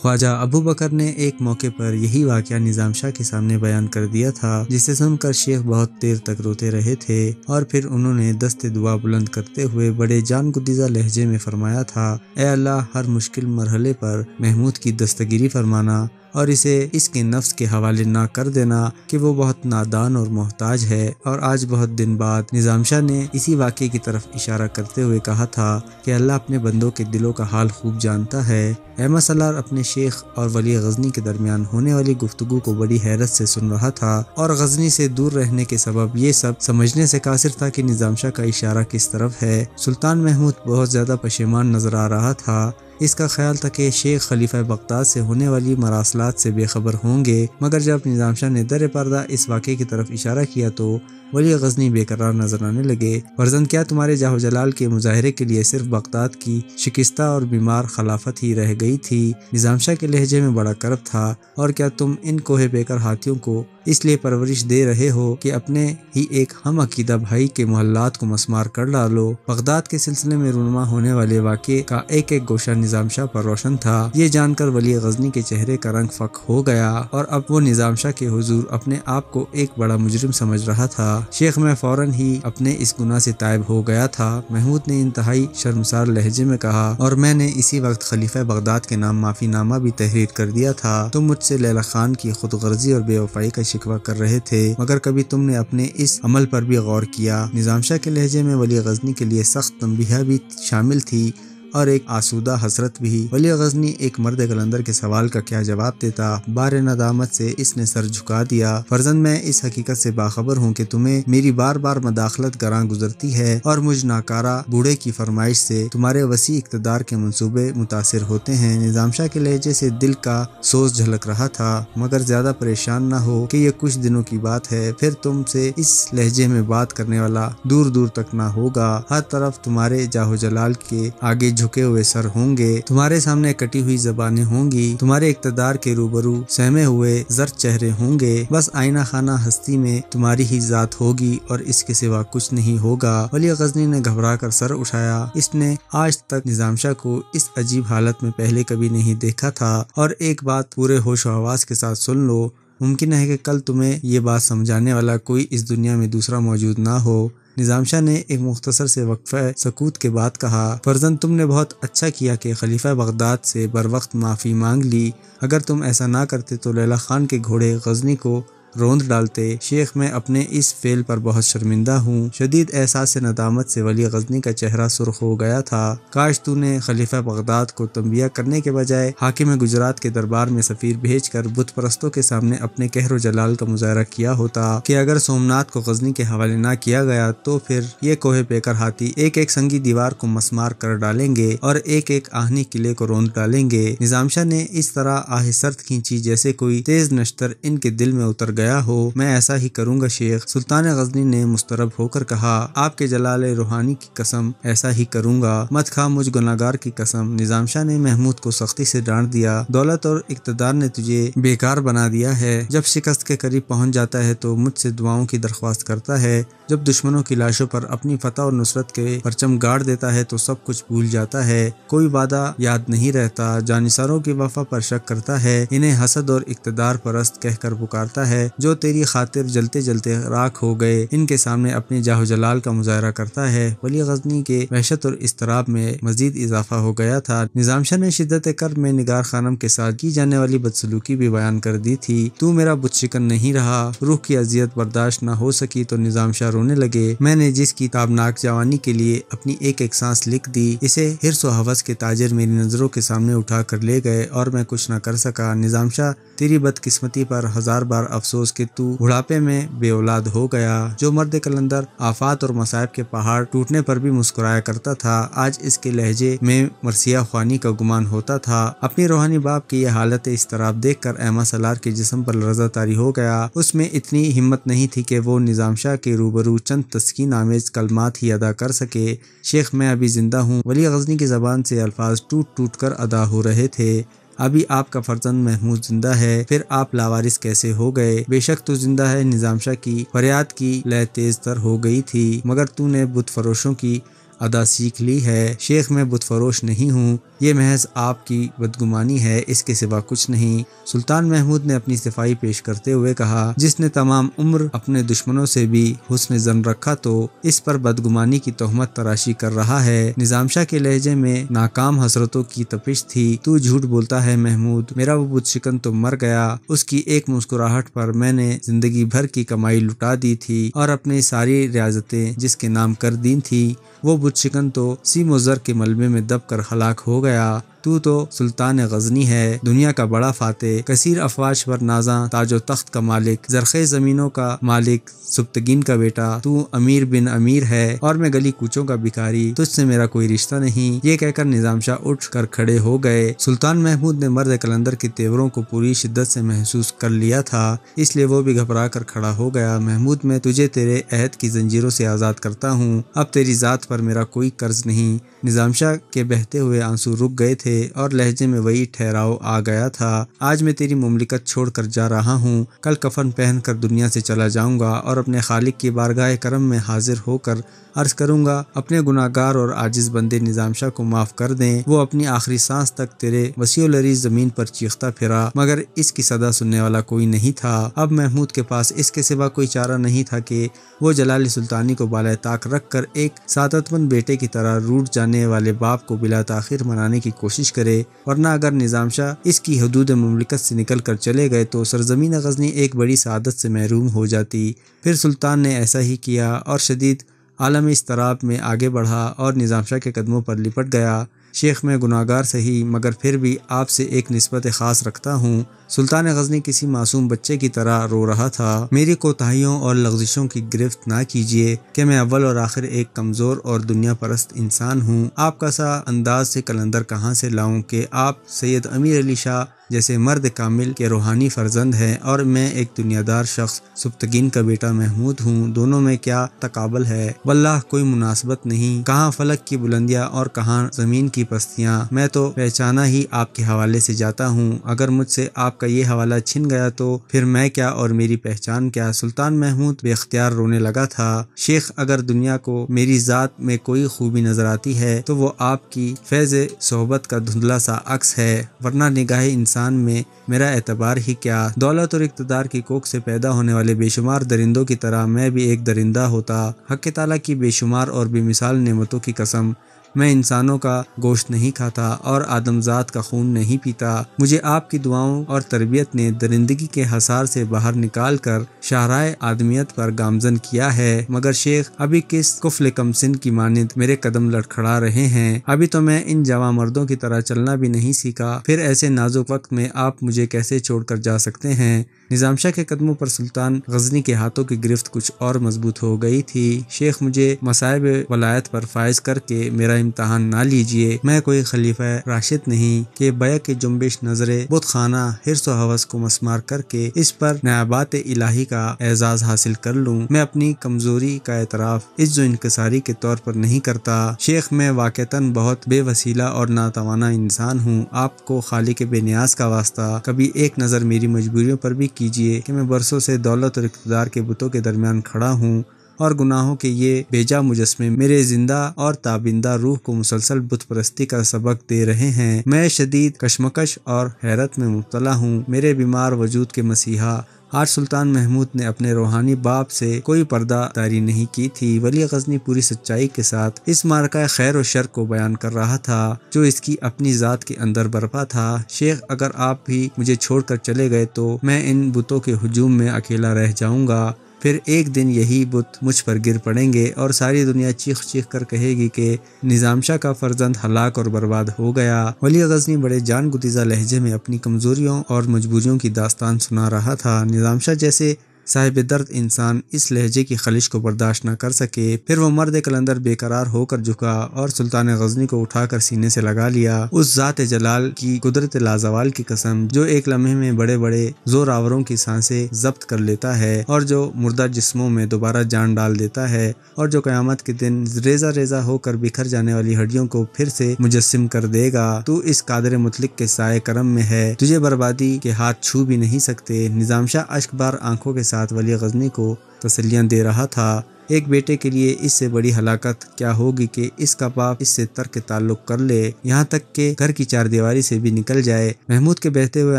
خواجہ ابو بکر نے ایک موقع پر یہی واقعہ نظام شاہ کے سامنے بیان کر دیا تھا، جسے سن کر شیخ بہت دیر تک روتے رہے تھے، اور پھر انہوں نے دست دعا بلند کرتے ہوئے بڑے جان گدیزہ لہجے میں فرمایا تھا: اے اللہ، ہر مشکل مرحلے پر محمود کی دستگیری فرمانا اور اسے اس کے نفس کے حوالے نہ کر دینا کہ وہ بہت نادان اور محتاج ہے۔ اور آج بہت دن بعد نظام شاہ نے اسی واقعے کی طرف اشارہ کرتے ہوئے کہا تھا کہ اللہ اپنے بندوں کے دلوں کا حال خوب جانتا ہے۔ احمد سالار اپنے شیخ اور ولی غزنی کے درمیان ہونے والی گفتگو کو بڑی حیرت سے سن رہا تھا، اور غزنی سے دور رہنے کے سبب یہ سب سمجھنے سے قاصر تھا کہ نظام شاہ کا اشارہ کس طرف ہے۔ سلطان محمود بہت زیادہ پشیمان نظر آ رہا تھا۔ اس کا خیال تھا کہ شیخ خلیفہ بغداد سے ہونے والی مراسلات سے بے خبر ہوں گے، مگر جب نظام شاہ نے در پردہ اس واقعے کی طرف اشارہ کیا تو ولی غزنی بے قرار نظر آنے لگے۔ فرزند، کیا تمہارے جاہ و جلال کے مظاہرے کے لیے صرف بغداد کی شکستہ اور بیمار خلافت ہی رہ گئی تھی؟ نظام شاہ کے لہجے میں بڑا کرب تھا۔ اور کیا تم ان کوہ پیکر ہاتھیوں کو اس لیے پرورش دے رہے ہو کہ اپنے ہی ایک ہم عقیدہ بھائی کے محلات کو مسمار کر ڈالو؟ بغداد کے سلسلے میں رونما ہونے والے واقعے کا ایک ایک گوشہ نظام شاہ پر روشن تھا۔ یہ جان کر ولی غزنی کے چہرے کا رنگ فک ہو گیا، اور اب وہ نظام شاہ کے حضور اپنے آپ کو ایک بڑا مجرم سمجھ رہا تھا۔ شیخ، میں فوراً ہی اپنے اس گناہ سے تائب ہو گیا تھا، محمود نے انتہائی شرمسار لہجے میں کہا، اور میں نے اسی وقت خلیفہ بغداد کے نام معافی نامہ بھی تحریر کر دیا تھا۔ تم مجھ سے لیلا خان کی خود غرضی اور بے وفائی کا شکوہ کر رہے تھے، مگر کبھی تم نے اپنے اس عمل پر بھی غور کیا؟ نظام شاہ کے لہجے میں ولی غزنی کے لیے سخت تنبیہ بھی شامل تھی اور ایک آسودہ حسرت بھی۔ ولی غزنی ایک مرد قلندر کے سوال کا کیا جواب دیتا؟ بار ندامت سے اس نے سر جھکا دیا۔ فرزند، میں اس حقیقت سے باخبر ہوں کہ تمہیں میری بار بار مداخلت گراں گزرتی ہے، اور مجھ ناکارہ بوڑھے کی فرمائش سے تمہارے وسیع اقتدار کے منصوبے متاثر ہوتے ہیں۔ نظام شاہ کے لہجے سے دل کا سوز جھلک رہا تھا، مگر زیادہ پریشان نہ ہو کہ یہ کچھ دنوں کی بات ہے، پھر تم سے اس لہجے میں بات کرنے والا دور دور تک نہ ہوگا۔ ہر طرف تمہارے جاہ و جلال کے آگے جھکے ہوئے سر ہوں گے، تمہارے سامنے کٹی ہوئی زبانیں ہوں گی، تمہارے اقتدار کے روبرو سہمے ہوئے زرد چہرے ہوں گے، بس آئینہ خانہ ہستی میں تمہاری ہی ذات ہوگی اور اس کے سوا کچھ نہیں ہوگا۔ ولی غزنی نے گھبرا کر سر اٹھایا۔ اس نے آج تک نظام شاہ کو اس عجیب حالت میں پہلے کبھی نہیں دیکھا تھا۔ اور ایک بات پورے ہوش و حواس کے ساتھ سن لو، ممکن ہے کہ کل تمہیں یہ بات سمجھانے والا کوئی اس دنیا میں دوسرا موجود نہ ہو۔ نظام شاہ نے ایک مختصر سے وقفہ سکوت کے بعد کہا، فرزند، تم نے بہت اچھا کیا کہ خلیفہ بغداد سے بروقت معافی مانگ لی۔ اگر تم ایسا نہ کرتے تو لیلا خان کے گھوڑے غزنی کو روند ڈالتے۔ شیخ، میں اپنے اس فعل پر بہت شرمندہ ہوں۔ شدید احساس ندامت سے ولی غزنی کا چہرہ سرخ ہو گیا تھا۔ کاش تو نے خلیفہ بغداد کو تنبیہ کرنے کے بجائے حاکم گجرات کے دربار میں سفیر بھیج کر بت پرستوں کے سامنے اپنے قہر و جلال کا مظاہرہ کیا ہوتا کہ اگر سومناتھ کو غزنی کے حوالے نہ کیا گیا تو پھر یہ کوہ پیکر ہاتھی ایک ایک سنگی دیوار کو مسمار کر ڈالیں گے اور ایک ایک آہنی قلعے کو روند ڈالیں گے۔ نظام شاہ نے اس طرح آہ سرد کھینچی جیسے کوئی تیز نشتر ان کے دل میں اتر گیا ہو۔ میں ایسا ہی کروں گا شیخ، سلطان غزنی نے مضطرب ہو کر کہا۔ آپ کے جلال روحانی کی قسم ایسا ہی کروں گا، مت کھا مجھ گناہگار کی قسم۔ نظام شاہ نے محمود کو سختی سے ڈانٹ دیا۔ دولت اور اقتدار نے تجھے بیکار بنا دیا ہے۔ جب شکست کے قریب پہنچ جاتا ہے تو مجھ سے دعاؤں کی درخواست کرتا ہے، جب دشمنوں کی لاشوں پر اپنی فتح اور نصرت کے پرچم گاڑ دیتا ہے تو سب کچھ بھول جاتا ہے، کوئی وعدہ یاد نہیں رہتا، جانثاروں کی وفا پر شک کرتا ہے، انہیں حسد اور اقتدار پرست کہہ کر پکارتا ہے، جو تیری خاطر جلتے جلتے راکھ ہو گئے، ان کے سامنے اپنے جاہ و جلال کا مظاہرہ کرتا ہے۔ ولی غزنی کے وحشت اور اضطراب میں مزید اضافہ ہو گیا تھا۔ نظام شاہ نے شدت کرب میں نگار خانم کے ساتھ کی جانے والی بدسلوکی بھی بیان کر دی تھی۔ تو میرا بت شکن نہیں رہا، روح کی اذیت برداشت نہ ہو سکی تو نظام شاہ رونے لگے۔ میں نے جس کی تابناک جوانی کے لیے اپنی ایک ایک سانس لکھ دی، اسے حرص و ہوس کے تاجر میری نظروں کے سامنے اٹھا کر لے گئے اور میں کچھ نہ کر سکا۔ نظام شاہ، تیری بدقسمتی پر ہزار بار افسوس کہ تو بڑھاپے میں بے اولاد ہو گیا۔ جو مرد قلندر آفات اور مصائب کے پہاڑ ٹوٹنے پر بھی مسکرایا کرتا تھا، آج اس کے لہجے میں مرثیہ خوانی کا گمان ہوتا تھا۔ اپنی روحانی باپ کی یہ حالت اضطراب دیکھ کر احمد سالار کے جسم پر لرزہ طاری ہو گیا۔ اس میں اتنی ہمت نہیں تھی کہ وہ نظام شاہ کے روبرو چند تسکین آمیز کلمات ہی ادا کر سکے۔ شیخ، میں ابھی زندہ ہوں۔ ولی غزنی کی زبان سے الفاظ ٹوٹ ٹوٹ کر ادا ہو رہے تھے۔ ابھی آپ کا فرزند محمود زندہ ہے، پھر آپ لاوارث کیسے ہو گئے؟ بے شک تو زندہ ہے۔ نظام شاہ کی فریاد کی لے تیز تر ہو گئی تھی، مگر تو نے بت فروشوں کی ادا سیکھ لی ہے۔ شیخ میں بت فروش نہیں ہوں، یہ محض آپ کی بدگمانی ہے، اس کے سوا کچھ نہیں۔ سلطان محمود نے اپنی صفائی پیش کرتے ہوئے کہا، جس نے تمام عمر اپنے دشمنوں سے بھی حسن ظن رکھا تو اس پر بدگمانی کی تہمت تراشی کر رہا ہے۔ نظام شاہ کے لہجے میں ناکام حسرتوں کی تپش تھی۔ تو جھوٹ بولتا ہے محمود، میرا وہ بت شکن تو مر گیا، اس کی ایک مسکراہٹ پر میں نے زندگی بھر کی کمائی لٹا دی تھی اور اپنی ساری ریاضتیں جس کے نام کر دی تھی، وہ بت شکن تو سیم و زر کے ملبے میں دب کر ہلاک ہو گیا۔ تو سلطان غزنی ہے، دنیا کا بڑا فاتح، کثیر افواج پر نازاں، تاج و تخت کا مالک، زرخیز زمینوں کا مالک، سبتگین کا بیٹا، تو امیر بن امیر ہے اور میں گلی کوچوں کا بھکاری، تجھ سے میرا کوئی رشتہ نہیں۔ یہ کہہ کر نظام شاہ اٹھ کر کھڑے ہو گئے۔ سلطان محمود نے مرد قلندر کے تیوروں کو پوری شدت سے محسوس کر لیا تھا، اس لیے وہ بھی گھبرا کر کھڑا ہو گیا۔ محمود، میں تجھے تیرے عہد کی زنجیروں سے آزاد کرتا ہوں، اب تیری ذات پر میرا کوئی قرض نہیں۔ نظام شاہ کے بہتے ہوئے آنسو رک گئے تھے اور لہجے میں وہی ٹھہراؤ آ گیا تھا۔ آج میں تیری مملکت چھوڑ کر جا رہا ہوں، کل کفن پہن کر دنیا سے چلا جاؤں گا اور اپنے خالق کی بارگاہ کرم میں حاضر ہو کر عرض کروں گا، اپنے گناہگار اور عاجز بندے نظام شاہ کو معاف کر دیں۔ وہ اپنی آخری سانس تک تیرے وسیع العریض زمین پر چیختا پھرا، مگر اس کی صدا سننے والا کوئی نہیں تھا۔ اب محمود کے پاس اس کے سوا کوئی چارہ نہیں تھا کہ وہ جلال سلطانی کو بالائے طاق رکھ کر ایک سعادت مند بیٹے کی طرح روٹھ جانے والے باپ کو بلا تاخیر منانے کی کوشش کرے، ورنہ اگر نظام شاہ اس کی حدود مملکت سے نکل کر چلے گئے تو سرزمین غزنی ایک بڑی سعادت سے محروم ہو جاتی۔ پھر سلطان نے ایسا ہی کیا اور شدید عالم اضطراب میں آگے بڑھا اور نظام شاہ کے قدموں پر لپٹ گیا۔ شیخ، میں گناہگار سہی مگر پھر بھی آپ سے ایک نسبت خاص رکھتا ہوں۔ سلطان غزنی کسی معصوم بچے کی طرح رو رہا تھا۔ میری کوتاہیوں اور لغزشوں کی گرفت نہ کیجیے کہ میں اول اور آخر ایک کمزور اور دنیا پرست انسان ہوں۔ آپ کا سا انداز سے قلندر کہاں سے لاؤں کہ آپ سید امیر علی شاہ جیسے مرد کامل کے روحانی فرزند ہیں اور میں ایک دنیا دار شخص سبتگین کا بیٹا محمود ہوں۔ دونوں میں کیا تقابل ہے؟ واللہ کوئی مناسبت نہیں، کہاں فلک کی بلندیاں اور کہاں زمین کی پستیاں۔ میں تو پہچانا ہی آپ کے حوالے سے جاتا ہوں، اگر مجھ سے آپ کا یہ حوالہ چھن گیا تو پھر میں کیا اور میری پہچان کیا؟ سلطان محمود بے اختیار رونے لگا تھا۔ شیخ، اگر دنیا کو میری ذات میں کوئی خوبی نظر آتی ہے تو وہ آپ کی فیض صحبت کا دھندلا سا عکس ہے، ورنہ نگاہ انسان میں میرا اعتبار ہی کیا؟ دولت اور اقتدار کی کوکھ سے پیدا ہونے والے بے شمار درندوں کی طرح میں بھی ایک درندہ ہوتا۔ حق تعالیٰ کی بے شمار اور بے مثال نعمتوں کی قسم، میں انسانوں کا گوشت نہیں کھاتا اور آدم ذات کا خون نہیں پیتا۔ مجھے آپ کی دعاؤں اور تربیت نے درندگی کے حصار سے باہر نکال کر شاہراہ آدمیت پر گامزن کیا ہے، مگر شیخ ابھی کس کفل کم سن کی مانند میرے قدم لڑکھڑا رہے ہیں۔ ابھی تو میں ان جواں مردوں کی طرح چلنا بھی نہیں سیکھا، پھر ایسے نازک وقت میں آپ مجھے کیسے چھوڑ کر جا سکتے ہیں؟ نظام شاہ کے قدموں پر سلطان غزنی کے ہاتھوں کی گرفت کچھ اور مضبوط ہو گئی تھی۔ شیخ، مجھے مصائب ولایت پر فائز کر کے میرا امتحان نہ لیجیے، میں کوئی خلیفہ راشد نہیں کہ بیک جنبش نظرے بت خانہ حرص و ہوس کو مسمار کر کے اس پر نیابات الہی کا اعزاز حاصل کر لوں۔ میں اپنی کمزوری کا اعتراف عجز و انکساری کے طور پر نہیں کرتا۔ شیخ، میں واقعتاً بہت بے وسیلہ اور ناتوانا انسان ہوں، آپ کو خالق بے نیاز کا واسطہ کبھی ایک نظر میری مجبوریوں پر بھی کیجیے کہ میں برسوں سے دولت اور اقتدار کے بتوں کے درمیان کھڑا ہوں اور گناہوں کے یہ بیجا مجسمے میرے زندہ اور تابندہ روح کو مسلسل بت پرستی کا سبق دے رہے ہیں۔ میں شدید کشمکش اور حیرت میں مبتلا ہوں، میرے بیمار وجود کے مسیحا۔ آج سلطان محمود نے اپنے روحانی باپ سے کوئی پردہ داری نہیں کی تھی۔ ولی غزنی پوری سچائی کے ساتھ اس معرکہ خیر و شر کو بیان کر رہا تھا جو اس کی اپنی ذات کے اندر برپا تھا۔ شیخ، اگر آپ بھی مجھے چھوڑ کر چلے گئے تو میں ان بتوں کے ہجوم میں اکیلا رہ جاؤں گا، پھر ایک دن یہی بت مجھ پر گر پڑیں گے اور ساری دنیا چیخ چیخ کر کہے گی کہ نظام شاہ کا فرزند ہلاک اور برباد ہو گیا۔ ولی غزنی بڑے جان گدیزہ لہجے میں اپنی کمزوریوں اور مجبوریوں کی داستان سنا رہا تھا۔ نظام شاہ جیسے صاحب درد انسان اس لہجے کی خلش کو برداشت نہ کر سکے، پھر وہ مرد قلندر بے قرار ہو کر جھکا اور سلطان غزنی کو اٹھا کر سینے سے لگا لیا۔ اس ذات جلال کی قدرت لازوال کی قسم جو ایک لمحے میں بڑے بڑے زور آوروں کی سانسیں ضبط کر لیتا ہے اور جو مردہ جسموں میں دوبارہ جان ڈال دیتا ہے اور جو قیامت کے دن ریزہ ریزہ ہو کر بکھر جانے والی ہڈیوں کو پھر سے مجسم کر دے گا، تو اس قادر مطلق کے سائے کرم میں ہے، تجھے بربادی کے ہاتھ چھو بھی نہیں سکتے۔ نظام شاہ اشک بار آنکھوں کے ساتھ ولی غزنی کو تسلیاں دے رہا تھا۔ ایک بیٹے کے لیے اس سے بڑی ہلاکت کیا ہوگی کہ اس کا باپ اس سے ترک تعلق کر لے، یہاں تک کہ گھر کی چار دیواری سے بھی نکل جائے۔ محمود کے بہتے ہوئے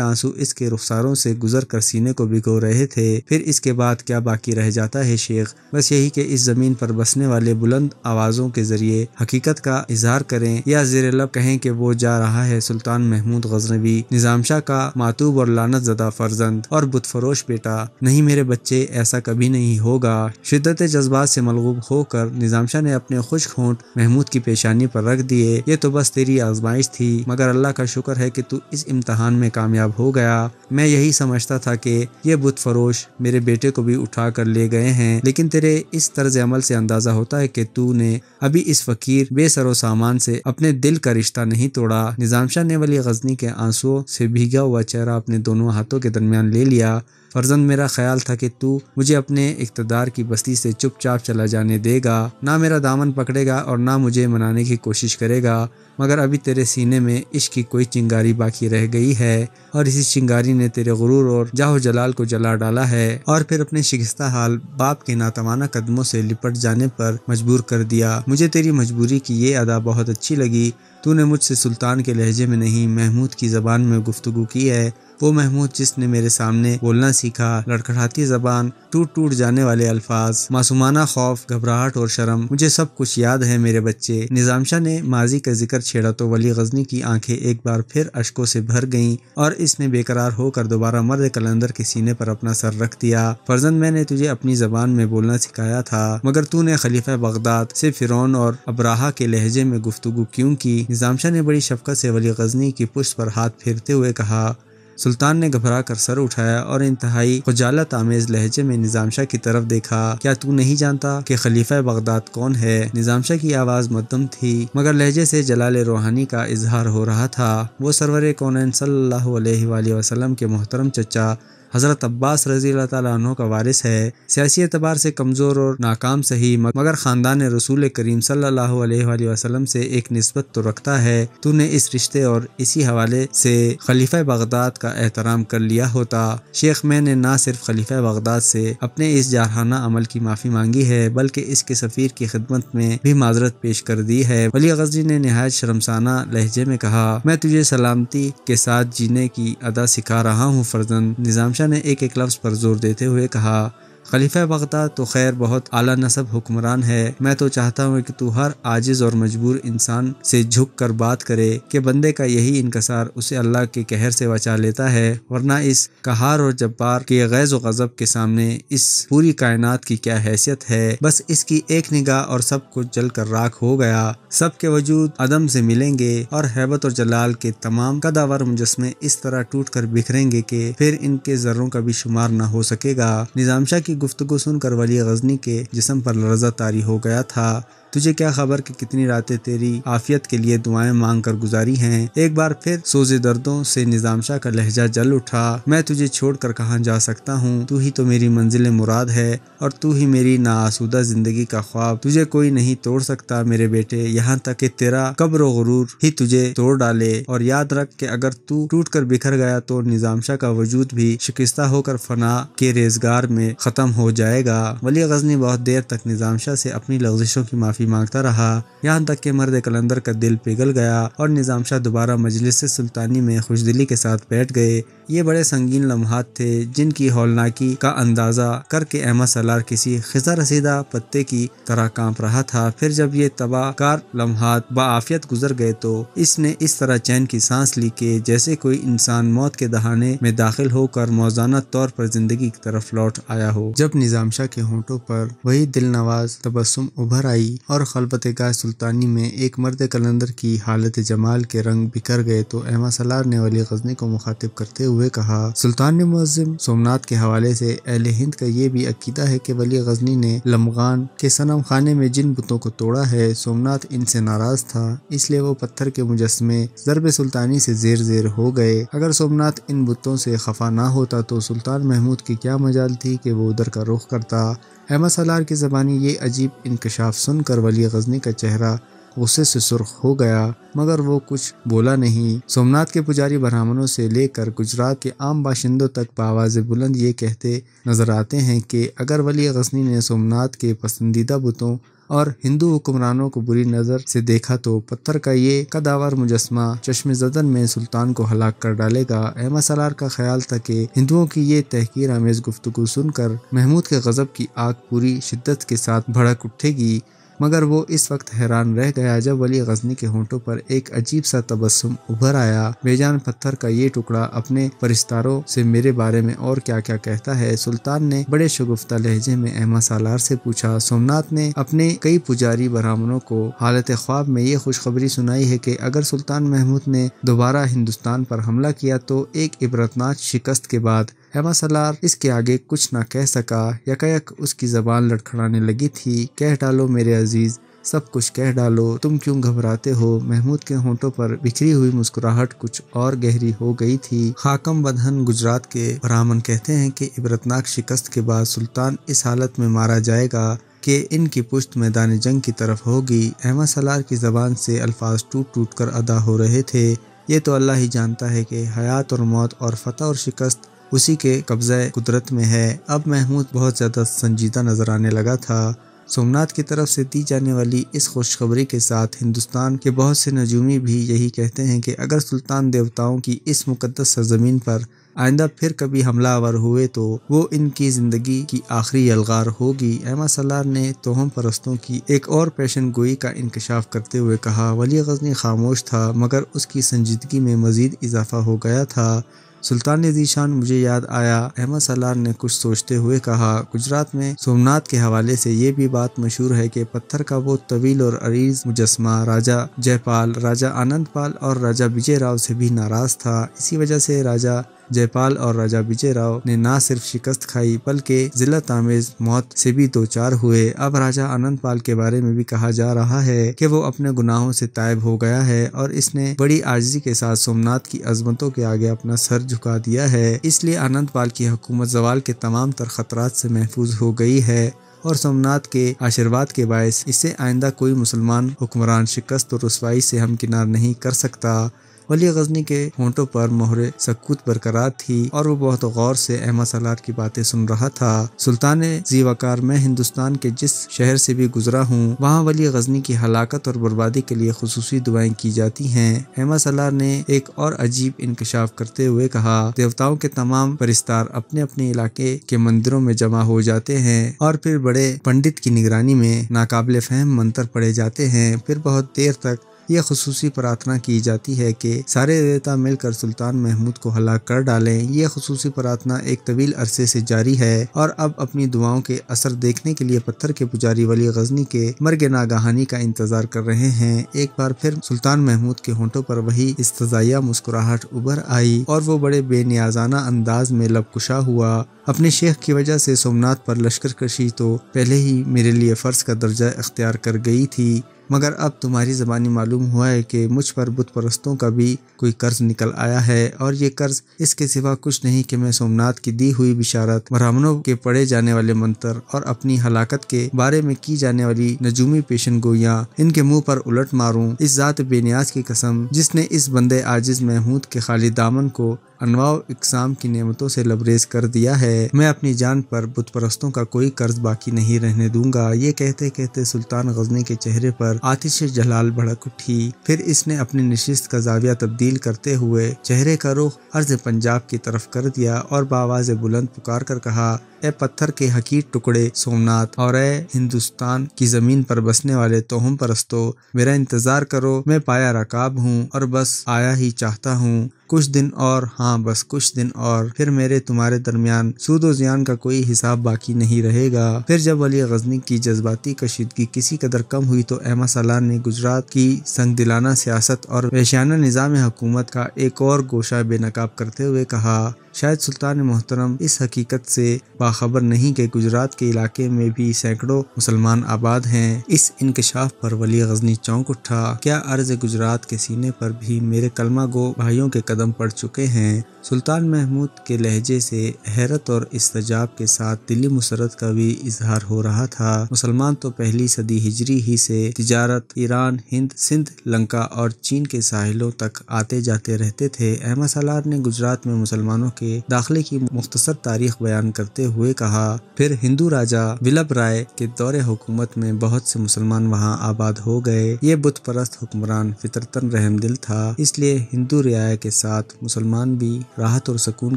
آنسو اس کے رخساروں سے گزر کر سینے کو بھگو رہے تھے۔ پھر اس کے بعد کیا باقی رہ جاتا ہے شیخ؟ بس یہی کہ اس زمین پر بسنے والے بلند آوازوں کے ذریعے حقیقت کا اظہار کریں یا زیر لب کہیں کہ وہ جا رہا ہے سلطان محمود غزنوی، نظام شاہ کا معتوب اور لعنت زدہ فرزند اور بت فروش بیٹا۔ نہیں میرے بچے، ایسا کبھی نہیں ہوگا۔ شدت جذبات سے ملغوب ہو کر نظام شاہ نے اپنے خشک ہونٹ محمود کی پیشانی پر رکھ دیے۔ یہ تو بس تیری آزمائش تھی، مگر اللہ کا شکر ہے کہ تو اس امتحان میں کامیاب ہو گیا۔ میں یہی سمجھتا تھا کہ یہ بت فروش میرے بیٹے کو بھی اٹھا کر لے گئے ہیں، لیکن تیرے اس طرز عمل سے اندازہ ہوتا ہے کہ تو نے ابھی اس فقیر بے سر و سامان سے اپنے دل کا رشتہ نہیں توڑا۔ نظام شاہ نے ولی غزنی کے آنسوؤں سے بھیگا ہوا چہرہ اپنے دونوں ہاتھوں کے درمیان لے لیا۔ فرزند، میرا خیال تھا کہ تو مجھے اپنے اقتدار کی بستی سے چپ چاپ چلا جانے دے گا، نہ میرا دامن پکڑے گا اور نہ مجھے منانے کی کوشش کرے گا، مگر ابھی تیرے سینے میں عشق کی کوئی چنگاری باقی رہ گئی ہے، اور اسی چنگاری نے تیرے غرور اور جاہ و جلال کو جلا ڈالا ہے، اور پھر اپنے شکستہ حال باپ کے ناتوانہ قدموں سے لپٹ جانے پر مجبور کر دیا۔ مجھے تیری مجبوری کی یہ ادا بہت اچھی لگی۔ تو نے مجھ سے سلطان کے لہجے میں نہیں، محمود کی زبان میں گفتگو کی ہے، وہ محمود جس نے میرے سامنے بولنا سیکھا۔ لڑکھڑاتی زبان، ٹوٹ ٹوٹ جانے والے الفاظ، معصومانہ خوف، گھبراہٹ اور شرم، مجھے سب کچھ یاد ہے میرے بچے۔ نظام شاہ نے ماضی کا ذکر چھیڑا تو ولی غزنی کی آنکھیں ایک بار پھر اشکوں سے بھر گئیں، اور اس نے بے قرار ہو کر دوبارہ مرد کلندر کے سینے پر اپنا سر رکھ دیا۔ فرزند، میں نے تجھے اپنی زبان میں بولنا سکھایا تھا، مگر تو نے خلیفہ بغداد سے فرعون اور ابراہہ کے لہجے میں گفتگو کیوں کی؟ نظام شاہ نے بڑی شفقت سے ولی غزنی کی پشت پر ہاتھ پھیرتے ہوئے کہا۔ سلطان نے گھبرا کر سر اٹھایا اور انتہائی خجالت آمیز لہجے میں نظام شاہ کی طرف دیکھا۔ کیا تو نہیں جانتا کہ خلیفہ بغداد کون ہے؟ نظام شاہ کی آواز مدھم تھی، مگر لہجے سے جلال روحانی کا اظہار ہو رہا تھا۔ وہ سرور کونین صلی اللہ علیہ وآلہ وسلم کے محترم چچا حضرت عباس رضی اللہ تعالیٰ عنہ کا وارث ہے۔ سیاسی اعتبار سے کمزور اور ناکام صحیح، مگر خاندان رسول کریم صلی اللہ علیہ وآلہ وسلم سے ایک نسبت تو رکھتا ہے۔ تو نے اس رشتے اور اسی حوالے سے خلیفہ بغداد کا احترام کر لیا ہوتا۔ شیخ، میں نے نہ صرف خلیفہ بغداد سے اپنے اس جارحانہ عمل کی معافی مانگی ہے، بلکہ اس کے سفیر کی خدمت میں بھی معذرت پیش کر دی ہے۔ ولی غزنی نے نہایت شرمسانہ لہجے میں کہا، میں تجھے سلامتی کے ساتھ جینے کی ادا سکھا رہا ہوں فرزند۔ نظام شاہ نے ایک ایک لفظ پر زور دیتے ہوئے کہا، خلیفہ بغداد تو خیر بہت اعلیٰ نسب حکمران ہے، میں تو چاہتا ہوں کہ تو ہر عاجز اور مجبور انسان سے جھک کر بات کرے کہ بندے کا یہی انکسار اسے اللہ کے قہر سے بچا لیتا ہے، ورنہ اس قہار اور جبار کے غیظ و غضب کے سامنے اس پوری کائنات کی کیا حیثیت ہے؟ بس اس کی ایک نگاہ اور سب کچھ جل کر راکھ ہو گیا، سب کے وجود عدم سے ملیں گے، اور ہیبت اور جلال کے تمام قداور مجسمے اس طرح ٹوٹ کر بکھریں گے کہ پھر ان کے ذروں کا بھی شمار نہ ہو سکے گا۔ نظام شاہ کی گفتگو سن کر ولی غزنی کے جسم پر لرزہ طاری ہو گیا تھا۔ تجھے کیا خبر کہ کتنی راتیں تیری عافیت کے لیے دعائیں مانگ کر گزاری ہیں؟ ایک بار پھر سوز دردوں سے نظام شاہ کا لہجہ جل اٹھا۔ میں تجھے چھوڑ کر کہاں جا سکتا ہوں؟ تو ہی تو میری منزل مراد ہے، اور تو ہی میری ناآسودہ زندگی کا خواب۔ تجھے کوئی نہیں توڑ سکتا میرے بیٹے، یہاں تک کہ تیرا کبر و غرور ہی تجھے توڑ ڈالے، اور یاد رکھ کہ اگر تو ٹوٹ کر بکھر گیا تو نظام شاہ کا وجود بھی شکستہ ہو کر فنا کے ریزگار میں ختم ہو جائے گا۔ ولی غزنی بہت دیر تک نظام شاہ سے اپنی لغزشوں کی معافی مانگتا رہا، یہاں تک کہ مرد کلندر کا دل پگھل گیا اور نظام شاہ دوبارہ مجلس سلطانی میں خوشدلی کے ساتھ بیٹھ گئے۔ یہ بڑے سنگین لمحات تھے جن کی ہولناکی کا اندازہ کر کے احمد سالار کسی خزاں رسیدہ پتے کی طرح کانپ رہا تھا۔ پھر جب یہ تباہ کار لمحات بعافیت گزر گئے تو اس نے اس طرح چین کی سانس لی کہ جیسے کوئی انسان موت کے دہانے میں داخل ہو کر موزانہ طور پر زندگی کی طرف لوٹ آیا ہو۔ جب نظام شاہ کے ہونٹوں پر وہی دل نواز تبسم ابھر آئی اور خلوت گاہ سلطانی میں ایک مرد کلندر کی حالت جمال کے رنگ بکھر گئے تو احمد سالار نے ولی غزنی کو مخاطب کرتے ہوئے کہا، سلطان معظم سومنات کے حوالے سے اہل ہند کا یہ بھی عقیدہ ہے کہ ولی غزنی نے لمغان کے صنم خانے میں جن بتوں کو توڑا ہے، سومنات ان سے ناراض تھا، اس لیے وہ پتھر کے مجسمے ضرب سلطانی سے زیر زیر ہو گئے۔ اگر سومنات ان بتوں سے خفا نہ ہوتا تو سلطان محمود کی کیا مجال تھی کہ وہ ادھر کا رخ کرتا؟ احمد سالار کی زبانی یہ عجیب انکشاف سن کر ولی غزنی کا چہرہ غصے سے سرخ ہو گیا مگر وہ کچھ بولا نہیں۔ سومناتھ کے پجاری برہمنوں سے لے کر گجرات کے عام باشندوں تک بآواز بلند یہ کہتے نظر آتے ہیں کہ اگر ولی غزنی نے سومناتھ کے پسندیدہ بتوں اور ہندو حکمرانوں کو بری نظر سے دیکھا تو پتھر کا یہ قدآور مجسمہ چشم زدن میں سلطان کو ہلاک کر ڈالے گا۔ احمد سالار کا خیال تھا کہ ہندوؤں کی یہ تحقیر آمیز گفتگو سن کر محمود کے غضب کی آگ پوری شدت کے ساتھ بھڑک اٹھے گی، مگر وہ اس وقت حیران رہ گیا جب ولی غزنی کے ہونٹوں پر ایک عجیب سا تبسم ابھر آیا۔ بے جان پتھر کا یہ ٹکڑا اپنے پرستاروں سے میرے بارے میں اور کیا کیا کہتا ہے؟ سلطان نے بڑے شگفتہ لہجے میں احمد سالار سے پوچھا۔ سومناتھ نے اپنے کئی پجاری برہمنوں کو حالت خواب میں یہ خوشخبری سنائی ہے کہ اگر سلطان محمود نے دوبارہ ہندوستان پر حملہ کیا تو ایک عبرتناک شکست کے بعد احمد سالار اس کے آگے کچھ نہ کہہ سکا۔ یکایک اس کی زبان لڑکھڑانے لگی تھی۔ کہہ ڈالو میرے عزیز، سب کچھ کہہ ڈالو، تم کیوں گھبراتے ہو؟ محمود کے ہونٹوں پر بکھری ہوئی مسکراہٹ کچھ اور گہری ہو گئی تھی۔ حاکم بدہن گجرات کے برہمن کہتے ہیں کہ عبرتناک شکست کے بعد سلطان اس حالت میں مارا جائے گا کہ ان کی پشت میدان جنگ کی طرف ہوگی۔ احمد سالار کی زبان سے الفاظ ٹوٹ ٹوٹ کر ادا ہو رہے تھے۔ یہ تو اللہ ہی جانتا ہے کہ حیات اور موت اور فتح اور شکست اسی کے قبضہ قدرت میں ہے۔ اب محمود بہت زیادہ سنجیدہ نظر آنے لگا تھا۔ سومناتھ کی طرف سے دی جانے والی اس خوشخبری کے ساتھ ہندوستان کے بہت سے نجومی بھی یہی کہتے ہیں کہ اگر سلطان دیوتاؤں کی اس مقدس سرزمین پر آئندہ پھر کبھی حملہ آور ہوئے تو وہ ان کی زندگی کی آخری یلغار ہوگی۔ احمد سالار نے توہم پرستوں کی ایک اور پیشن گوئی کا انکشاف کرتے ہوئے کہا۔ ولی غزنی خاموش تھا مگر اس کی سنجیدگی میں مزید اضافہ ہو گیا تھا۔ سلطان ذیشان مجھے یاد آیا، احمد سالار نے کچھ سوچتے ہوئے کہا۔ گجرات میں سومناتھ کے حوالے سے یہ بھی بات مشہور ہے کہ پتھر کا وہ طویل اور عریض مجسمہ راجہ جے پال، راجہ آنند پال اور راجہ وجے راؤ سے بھی ناراض تھا۔ اسی وجہ سے راجہ جے پال اور راجہ وجے راؤ نے نہ صرف شکست کھائی بلکہ ذلت آمیز موت سے بھی دوچار ہوئے۔ اب راجہ آنند پال کے بارے میں بھی کہا جا رہا ہے کہ وہ اپنے گناہوں سے تائب ہو گیا ہے اور اس نے بڑی عاجزی کے ساتھ سومناتھ کی عظمتوں کے آگے اپنا سر جھکا دیا ہے، اس لیے آنند پال کی حکومت زوال کے تمام تر خطرات سے محفوظ ہو گئی ہے اور سومناتھ کے آشیرواد کے باعث اسے آئندہ کوئی مسلمان حکمران شکست اور رسوائی سے ہمکنار نہیں کر سکتا۔ ولی غزنی کے ہونٹوں پر مہر سکوت برقرار تھی اور وہ بہت غور سے احمد سالار کی باتیں سن رہا تھا۔ سلطان ذی وقار، میں ہندوستان کے جس شہر سے بھی گزرا ہوں وہاں ولی غزنی کی ہلاکت اور بربادی کے لیے خصوصی دعائیں کی جاتی ہیں۔ احمد سالار نے ایک اور عجیب انکشاف کرتے ہوئے کہا۔ دیوتاؤں کے تمام پرستار اپنے اپنے علاقے کے مندروں میں جمع ہو جاتے ہیں اور پھر بڑے پنڈت کی نگرانی میں ناقابل فہم منتر پڑھے جاتے ہیں۔ پھر بہت دیر تک یہ خصوصی پرارتھنا کی جاتی ہے کہ سارے دیوتا مل کر سلطان محمود کو ہلاک کر ڈالیں۔ یہ خصوصی پرارتھنا ایک طویل عرصے سے جاری ہے اور اب اپنی دعاؤں کے اثر دیکھنے کے لیے پتھر کے پجاری ولی غزنی کے مرگ ناگہانی کا انتظار کر رہے ہیں۔ ایک بار پھر سلطان محمود کے ہونٹوں پر وہی استزائیہ مسکراہٹ ابھر آئی اور وہ بڑے بے نیازانہ انداز میں لب کشا ہوا۔ اپنے شیخ کی وجہ سے سومناتھ پر لشکر کشی تو پہلے ہی میرے لیے فرض کا درجہ اختیار کر گئی تھی، مگر اب تمہاری زبانی معلوم ہوا ہے کہ مجھ پر بت پرستوں کا بھی کوئی قرض نکل آیا ہے، اور یہ قرض اس کے سوا کچھ نہیں کہ میں سومناتھ کی دی ہوئی بشارت، برہمنوں کے پڑھے جانے والے منتر اور اپنی ہلاکت کے بارے میں کی جانے والی نجومی پیشن گوئیاں ان کے منہ پر الٹ ماروں۔ اس ذات بے نیاز کی قسم جس نے اس بندے عاجز محمود کے خالی دامن کو انواع و اقسام کی نعمتوں سے لبریز کر دیا ہے، میں اپنی جان پر بت پرستوں کا کوئی قرض باقی نہیں رہنے دوں گا۔ یہ کہتے کہتے سلطان غزنی کے چہرے پر آتش جلال بھڑک اٹھی۔ پھر اس نے اپنی نشست کا زاویہ تبدیل کرتے ہوئے چہرے کا رخ ارض پنجاب کی طرف کر دیا اور بآواز بلند پکار کر کہا، اے پتھر کے حقیر ٹکڑے سومناتھ اور اے ہندوستان کی زمین پر بسنے والے توہم پرستو، میرا انتظار کرو، میں پایا رکاب ہوں اور بس آیا ہی چاہتا ہوں۔ کچھ دن اور، ہاں بس کچھ دن اور، پھر میرے تمہارے درمیان سود و زیان کا کوئی حساب باقی نہیں رہے گا۔ پھر جب ولی غزنی کی جذباتی کشیدگی کسی قدر کم ہوئی تو احمد سالار نے گجرات کی سنگ دلانہ سیاست اور وحشیانہ نظام حکومت کا ایک اور گوشہ بے نقاب کرتے ہوئے کہا، شاید سلطان محترم اس حقیقت سے باخبر نہیں کہ گجرات کے علاقے میں بھی سینکڑوں مسلمان آباد ہیں۔ اس انکشاف پر ولی غزنی چونک اٹھا۔ کیا عرض گجرات کے سینے پر بھی میرے کلمہ گو بھائیوں کے قدم قدم پڑ چکے ہیں۔ سلطان محمود کے لہجے سے حیرت اور استعجاب کے ساتھ دلی مسرت کا بھی اظہار ہو رہا تھا۔ مسلمان تو پہلی صدی ہجری ہی سے تجارت ایران، ہند، سندھ، لنکا اور چین کے ساحلوں تک آتے جاتے رہتے تھے۔ احمد سالار نے گجرات میں مسلمانوں کے داخلے کی مختصر تاریخ بیان کرتے ہوئے کہا، پھر ہندو راجا ولبھ رائے کے دور حکومت میں بہت سے مسلمان وہاں آباد ہو گئے۔ یہ بت پرست حکمران فطرتاً رحم دل تھا، اس لیے ہندو رعایا کے ساتھ مسلمان بھی راحت اور سکون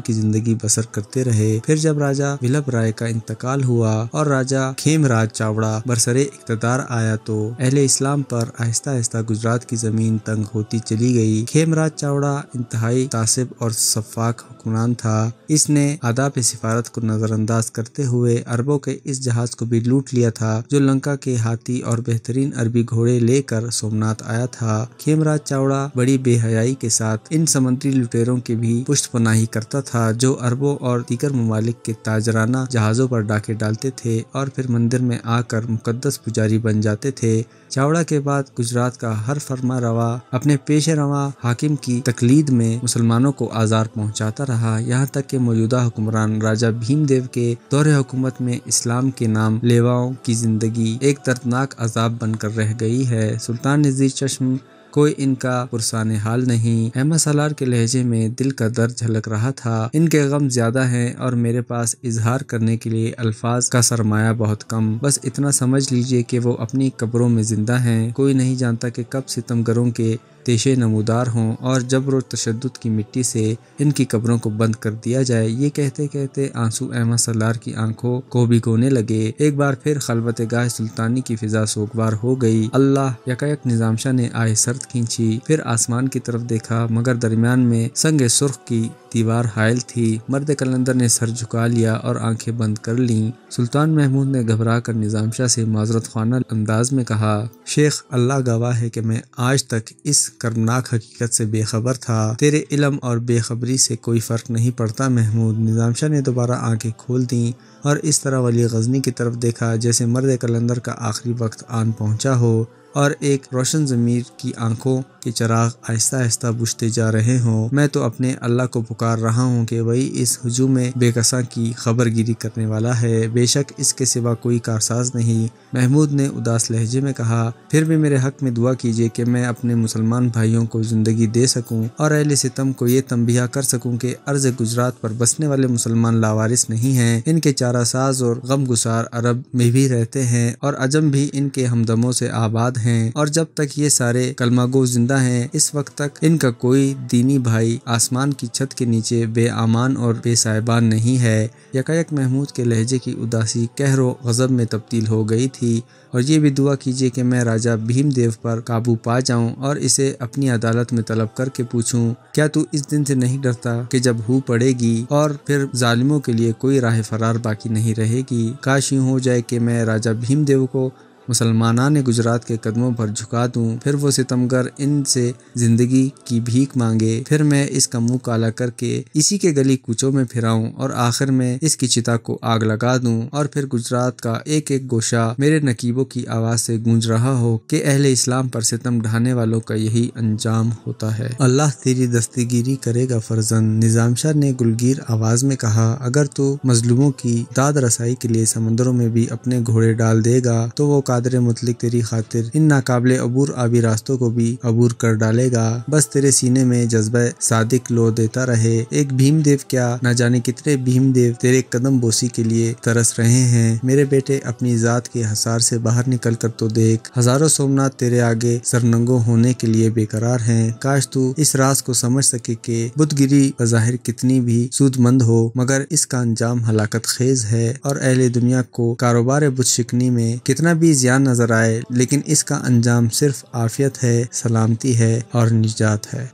کی زندگی بسر کرتے رہے۔ پھر جب راجا ولبھ رائے کا انتقال ہوا اور راجا کھیم راج چاوڑا برسر اقتدار آیا تو اہل اسلام پر آہستہ آہستہ گجرات کی زمین تنگ ہوتی چلی گئی۔ کھیم راج چاوڑا انتہائی تعصب اور سفاک حکمران تھا۔ اس نے آداب سفارت کو نظر انداز کرتے ہوئے عربوں کے اس جہاز کو بھی لوٹ لیا تھا جو لنکا کے ہاتھی اور بہترین عربی گھوڑے لے کر سومنات آیا تھا۔ کھیم راج چاوڑا بڑی بے حیائی کے ساتھ ان سمندری لٹیروں کی بھی پشت پناہی کرتا تھا جو عربوں اور دیگر ممالک کے تاجرانہ جہازوں پر ڈاکے ڈالتے تھے اور پھر مندر میں آ کر مقدس پجاری بن جاتے تھے۔ چاوڑا کے بعد گجرات کا ہر فرما روا اپنے پیش رواں حاکم کی تقلید میں مسلمانوں کو آزار پہنچاتا رہا، یہاں تک کہ موجودہ حکمران راجا بھیم دیو کے دور حکومت میں اسلام کے نام لیواؤں کی زندگی ایک دردناک عذاب بن کر رہ گئی ہے۔ سلطان نذیر چشم کوئی ان کا پرسان حال نہیں۔ احمد سالار کے لہجے میں دل کا درد جھلک رہا تھا۔ ان کے غم زیادہ ہیں اور میرے پاس اظہار کرنے کے لیے الفاظ کا سرمایہ بہت کم، بس اتنا سمجھ لیجئے کہ وہ اپنی قبروں میں زندہ ہیں۔ کوئی نہیں جانتا کہ کب ستم گروں کے تیشے نمودار ہوں اور جبر و تشدد کی مٹی سے ان کی قبروں کو بند کر دیا جائے۔ یہ کہتے کہتے آنسو احمد سالار کی آنکھوں کو بھگونے لگے۔ ایک بار پھر خلوت گاہ سلطانی کی فضا سوگوار ہو گئی۔ اللہ! یکایک نظام شاہ نے آہ سرد کھینچی، پھر آسمان کی طرف دیکھا مگر درمیان میں سنگ سرخ کی دیوار حائل تھی۔ مرد قلندر نے سر جھکا لیا اور آنکھیں بند کر لیں۔ سلطان محمود نے گھبرا کر نظام شاہ سے معذرت خواہ انداز میں کہا، شیخ، اللہ گواہ ہے کہ میں آج تک اس کربناک حقیقت سے بے خبر تھا۔ تیرے علم اور بے خبری سے کوئی فرق نہیں پڑتا محمود۔ نظام شاہ نے دوبارہ آنکھیں کھول دیں اور اس طرح ولی غزنی کی طرف دیکھا جیسے مرد قلندر کا آخری وقت آن پہنچا ہو اور ایک روشن ضمیر کی آنکھوں کے چراغ آہستہ آہستہ بجھتے جا رہے ہوں۔ میں تو اپنے اللہ کو پکار رہا ہوں کہ وہی اس ہجوم بے کساں کی خبر گیری کرنے والا ہے، بے شک اس کے سوا کوئی کارساز نہیں۔ محمود نے اداس لہجے میں کہا، پھر بھی میرے حق میں دعا کیجیے کہ میں اپنے مسلمان بھائیوں کو زندگی دے سکوں اور اہل ستم کو یہ تنبیہ کر سکوں کہ ارض گجرات پر بسنے والے مسلمان لاوارث نہیں ہیں، ان کے چارہ ساز اور غم گسار عرب میں بھی رہتے ہیں اور عجم بھی ان کے ہمدموں سے آباد ہیں، اور جب تک یہ سارے کلمہ گو زندہ ہیں اس وقت تک ان کا کوئی دینی بھائی آسمان کی چھت کے نیچے بے امان اور بے سائبان نہیں ہے۔ یکایک محمود کے لہجے کی اداسی قہر و غضب میں تبدیل ہو گئی تھی، اور یہ بھی دعا کیجیے کہ میں راجہ بھیم دیو پر قابو پا جاؤں اور اسے اپنی عدالت میں طلب کر کے پوچھوں، کیا تو اس دن سے نہیں ڈرتا کہ جب ہو پڑے گی اور پھر ظالموں کے لیے کوئی راہ فرار باقی نہیں رہے گی؟ کاش یوں ہو جائے کہ میں راجہ بھیم دیو کو مسلمانان گجرات کے قدموں پر جھکا دوں، پھر وہ ستمگر ان سے زندگی کی بھیک مانگے، پھر میں اس کا منہ کالا کر کے اسی کے گلی کوچوں میں پھراؤں اور آخر میں اس کی چتا کو آگ لگا دوں، اور پھر گجرات کا ایک ایک گوشہ میرے نقیبوں کی آواز سے گونج رہا ہو کہ اہل اسلام پر ستم ڈھانے والوں کا یہی انجام ہوتا ہے۔ اللہ تیری دستگیری کرے گا فرزند، نظام شاہ نے گلگیر آواز میں کہا، اگر تو مظلوموں کی داد رسائی کے لیے سمندروں میں بھی اپنے گھوڑے ڈال دے گا تو وہ قادر مطلق تیری خاطر ان ناقابل عبور آبی راستوں کو بھی عبور کر ڈالے گا، بس تیرے سینے میں جذبہ صادق لو دیتا رہے۔ ایک بھیم دیو کیا نہ جانے کتنے بھیم دیو تیرے قدم بوسی کے لیے ترس رہے ہیں۔ میرے بیٹے، اپنی ذات کے حصار سے باہر نکل کر تو دیکھ، ہزاروں سومنات تیرے آگے سرنگوں ہونے کے لیے بے قرار ہیں۔ کاش تو اس راز کو سمجھ سکے کہ بت گیری بظاہر کتنی بھی سود مند ہو مگر اس کا انجام ہلاکت خیز ہے، اور اہل دنیا کو کاروبار بت شکنی میں کتنا بھی زیان نظر آئے لیکن اس کا انجام صرف عافیت ہے، سلامتی ہے اور نجات ہے۔